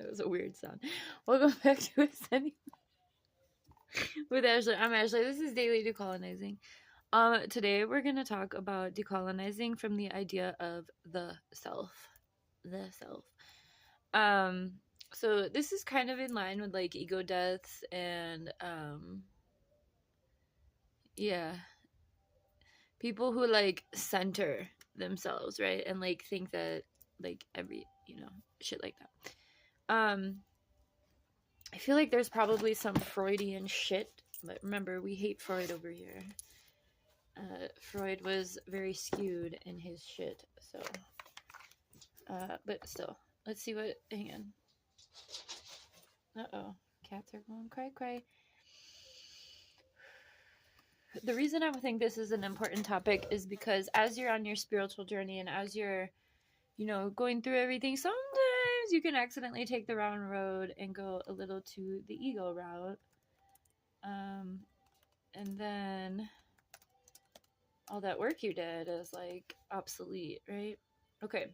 That was a weird sound. Welcome back to Ascending with Ashley. I'm Ashley. This is Daily Decolonizing. Today we're gonna talk about decolonizing from the idea of the self. The self. So this is kind of in line with like ego deaths and yeah, people who like center themselves, right? And like think that like every, shit like that. I feel like there's probably some Freudian shit, but remember, we hate Freud over here. Freud was very skewed in his shit, so. But still, let's see what. Hang on. Uh-oh, cats are going cry cry. The reason I think this is an important topic is because as you're on your spiritual journey and as you're, going through everything, sometimes you can accidentally take the wrong road and go a little to the ego route. And then all that work you did is like obsolete, right? Okay.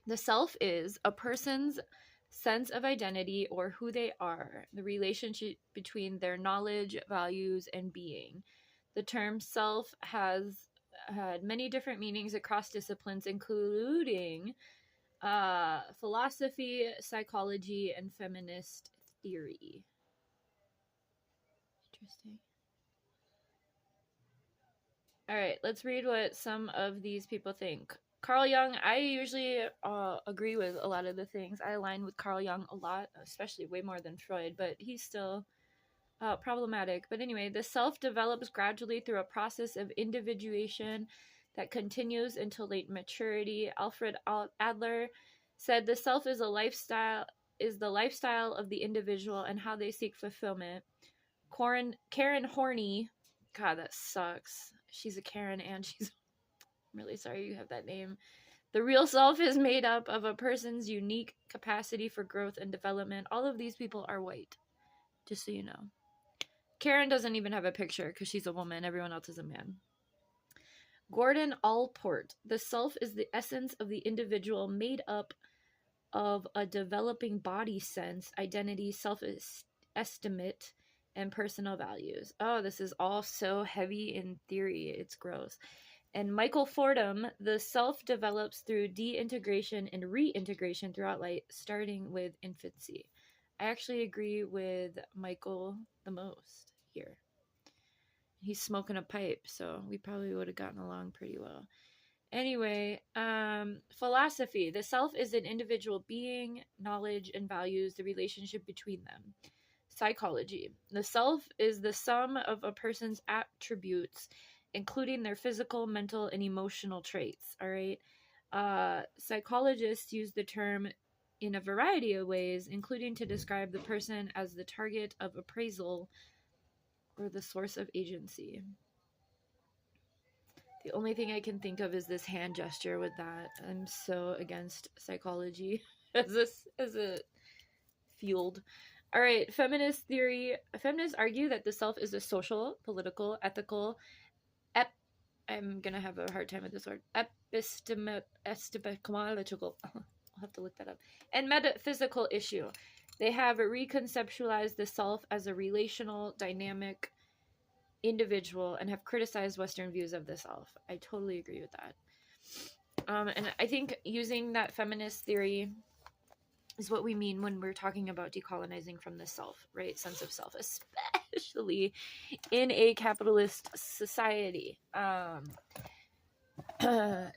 The self is a person's sense of identity or who they are, the relationship between their knowledge, values, and being. The term self has had many different meanings across disciplines, including philosophy, psychology, and feminist theory. Interesting. All right, let's read what some of these people think. Carl Jung, I usually agree with a lot of the things. I align with Carl Jung a lot, especially way more than Freud, but he's still problematic. But anyway, the self develops gradually through a process of individuation that continues until late maturity. Alfred Adler said the self is the lifestyle of the individual and how they seek fulfillment. Karen Horney, God, that sucks. She's a Karen and she's I'm really sorry you have that name. The real self is made up of a person's unique capacity for growth and development. All of these people are white, just so you know. Karen doesn't even have a picture because she's a woman. Everyone else is a man. Gordon Allport. The self is the essence of the individual made up of a developing body sense, identity, self-estimate, and personal values. Oh, this is all so heavy in theory. It's gross. And Michael Fordham, the self develops through de-integration and reintegration throughout life, starting with infancy. I actually agree with Michael the most here. He's smoking a pipe, so we probably would have gotten along pretty well. Anyway, philosophy. The self is an individual being, knowledge, and values, the relationship between them. Psychology. The self is the sum of a person's attributes, including their physical, mental, and emotional traits. All right. Psychologists use the term in a variety of ways, including to describe the person as the target of appraisal or the source of agency. The only thing I can think of is this hand gesture with that. I'm so against psychology as a field. All right, feminist theory. Feminists argue that the self is a social, political, ethical, I'm going to have a hard time with this word. Epistemological. I'll have to look that up. And metaphysical issue. They have reconceptualized the self as a relational, dynamic individual and have criticized Western views of the self. I totally agree with that. And I think using that feminist theory is what we mean when we're talking about decolonizing from the self, right? Sense of self, especially in a capitalist society.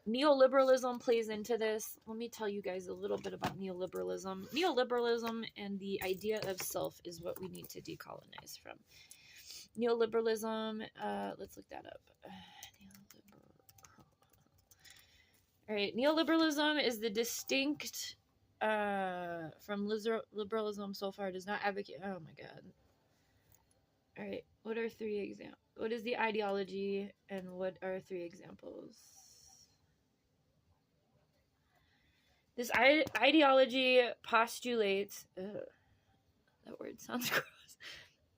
Neoliberalism plays into this. Let me tell you guys a little bit about neoliberalism. Neoliberalism and the idea of self is what we need to decolonize from. Neoliberalism, let's look that up. All right, neoliberalism is the distinct from liberalism so far does not advocate. Oh my god. All right, what are 3 examples? What is the ideology and what are 3 examples? This ideology postulates, that word sounds gross,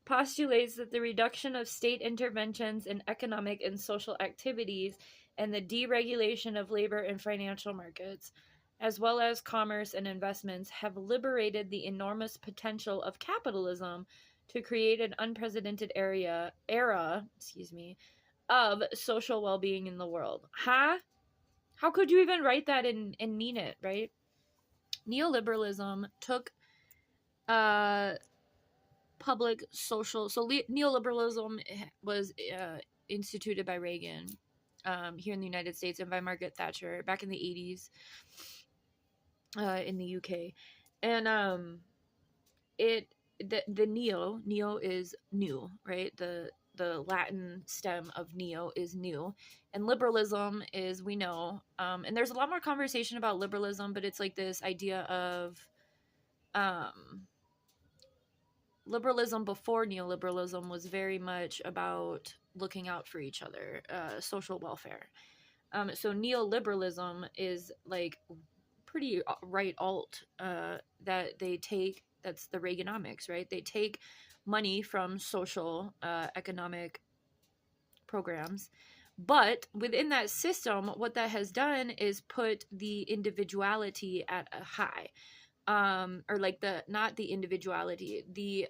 postulates that the reduction of state interventions in economic and social activities and the deregulation of labor and financial markets as well as commerce and investments, have liberated the enormous potential of capitalism to create an unprecedented era, of social well-being in the world. Huh? How could you even write that and mean it, right? Neoliberalism took uh public social, so neoliberalism was instituted by Reagan here in the United States and by Margaret Thatcher back in the 80s in the UK. And it the neo is new, right? The Latin stem of neo is new, and liberalism is, we know, and there's a lot more conversation about liberalism, but it's like this idea of liberalism before neoliberalism was very much about looking out for each other, social welfare. So neoliberalism is like pretty right alt, that they take, that's the Reaganomics, right? They take money from social economic programs, but within that system, what that has done is put the individuality at a high, or like the, not the individuality, the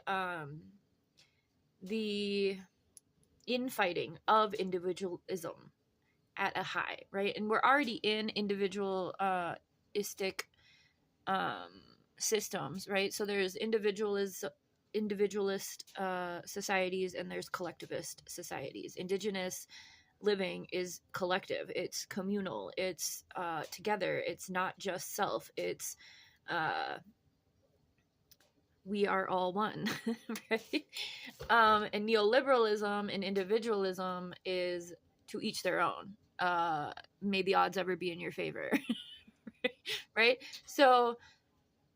infighting of individualism at a high, right? And we're already in individualistic systems, right? So there's individualist societies, and there's collectivist societies. Indigenous living is collective, it's communal, it's together, it's not just self, it's we are all one, right? And neoliberalism and individualism is to each their own. May the odds ever be in your favor, right? So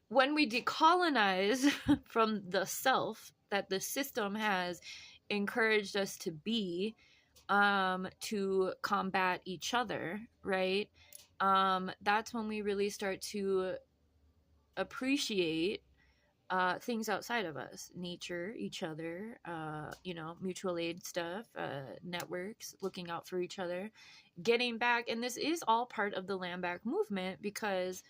when we decolonize from the self that the system has encouraged us to be, to combat each other, right? That's when we really start to appreciate things outside of us, nature, each other, mutual aid stuff, networks, looking out for each other, getting back. And this is all part of the land back movement, because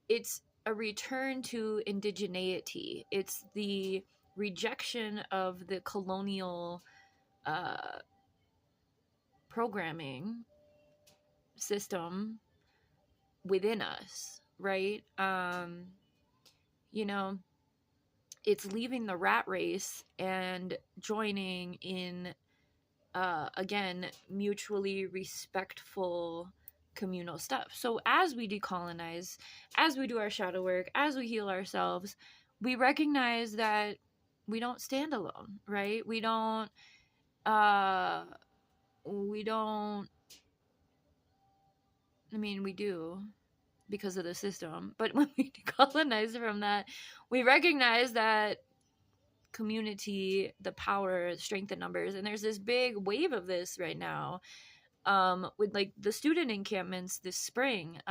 it's a return to indigeneity. It's the rejection of the colonial programming system within us, right? It's leaving the rat race and joining in, again, mutually respectful communal stuff. So as we decolonize, as we do our shadow work, as we heal ourselves, we recognize that we don't stand alone, right? We don't, I mean, we do, because of the system. But when we decolonize from that, we recognize that community, the power, strength in numbers. And there's this big wave of this right now, with like the student encampments this spring.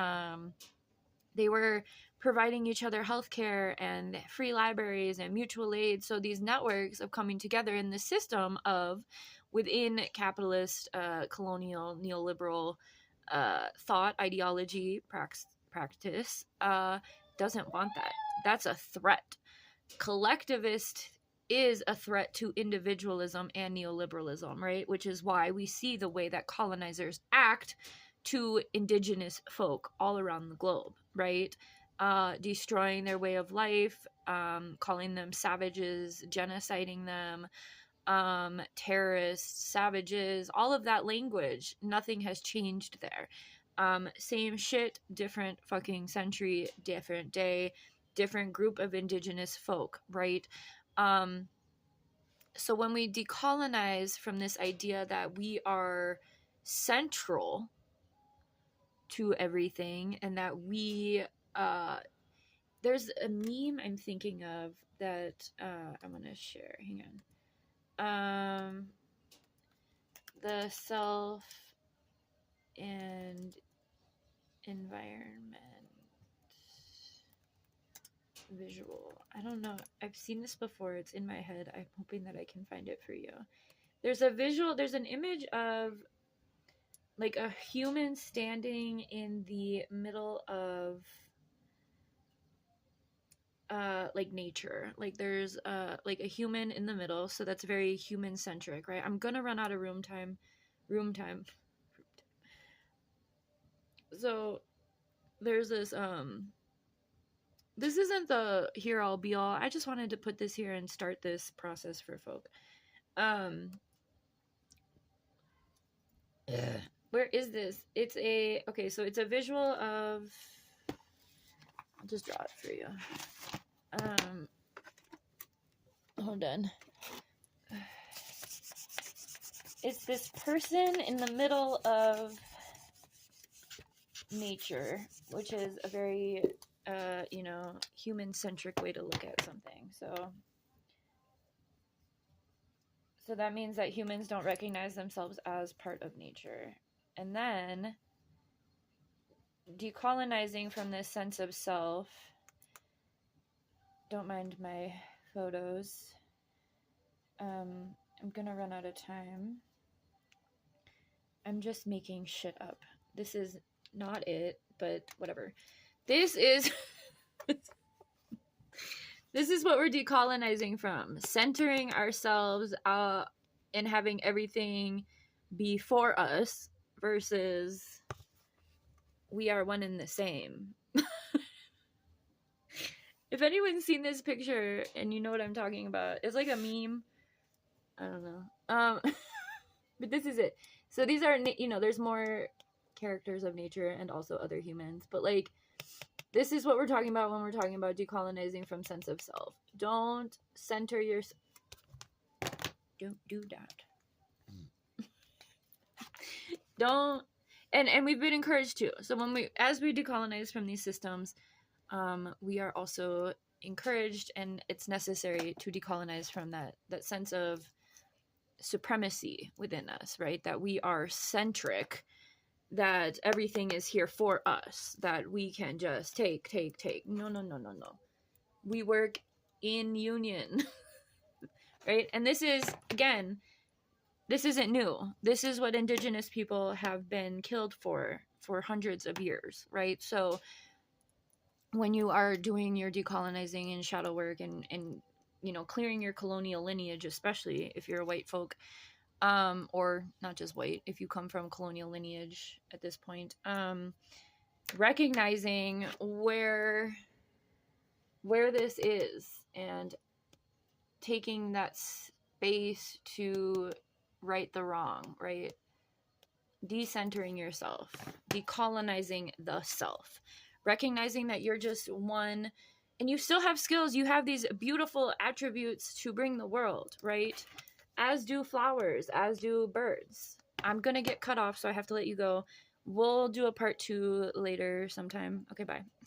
They were providing each other healthcare and free libraries and mutual aid. So these networks of coming together in the system of within capitalist, colonial, neoliberal thought, ideology, practice, doesn't want that. That's a threat. Collectivist is a threat to individualism and neoliberalism, right? Which is why we see the way that colonizers act to indigenous folk all around the globe, right? Destroying their way of life, calling them savages, genociding them, terrorists, savages, all of that language. Nothing has changed there. Same shit, different fucking century, different day, different group of indigenous folk, right? So when we decolonize from this idea that we are central to everything, and that we, there's a meme I'm thinking of that I'm gonna share. Hang on. The self and environment visual. I don't know. I've seen this before. It's in my head. I'm hoping that I can find it for you. There's a visual, there's an image of like a human standing in the middle of like nature. Like there's like a human in the middle, so that's very human centric, right? I'm gonna run out of room time. So there's this isn't the here all be all. I just wanted to put this here and start this process for folk. Where is this? It's a okay, so it's a visual of, I'll just draw it for you. Hold on. It's this person in the middle of nature, which is a very you know, human-centric way to look at something. So that means that humans don't recognize themselves as part of nature. And then decolonizing from this sense of self. Don't mind my photos. I'm gonna run out of time. I'm just making shit up. This is not it, but whatever. This is this is what we're decolonizing from. Centering ourselves and having everything be for us versus we are one and the same. If anyone's seen this picture and you know what I'm talking about, it's like a meme. I don't know. But this is it. So these are, you know, there's more characters of nature and also other humans, but like this is what we're talking about when we're talking about decolonizing from sense of self. Don't center your, don't do that. Don't, and we've been encouraged to. So as we decolonize from these systems, we are also encouraged, and it's necessary to decolonize from that sense of supremacy within us, right? That we are centric, that everything is here for us, that we can just take. No. We work in union, right? And this is, again, this isn't new. This is what indigenous people have been killed for hundreds of years, right? So when you are doing your decolonizing and shadow work and you know, clearing your colonial lineage, especially if you're a white folk, or not just white, if you come from colonial lineage at this point, recognizing where this is and taking that space to right the wrong, right? Decentering yourself, decolonizing the self, recognizing that you're just one and you still have skills. You have these beautiful attributes to bring the world, right? As do flowers, as do birds. I'm gonna get cut off, so I have to let you go. We'll do a part 2 later sometime. Okay, bye.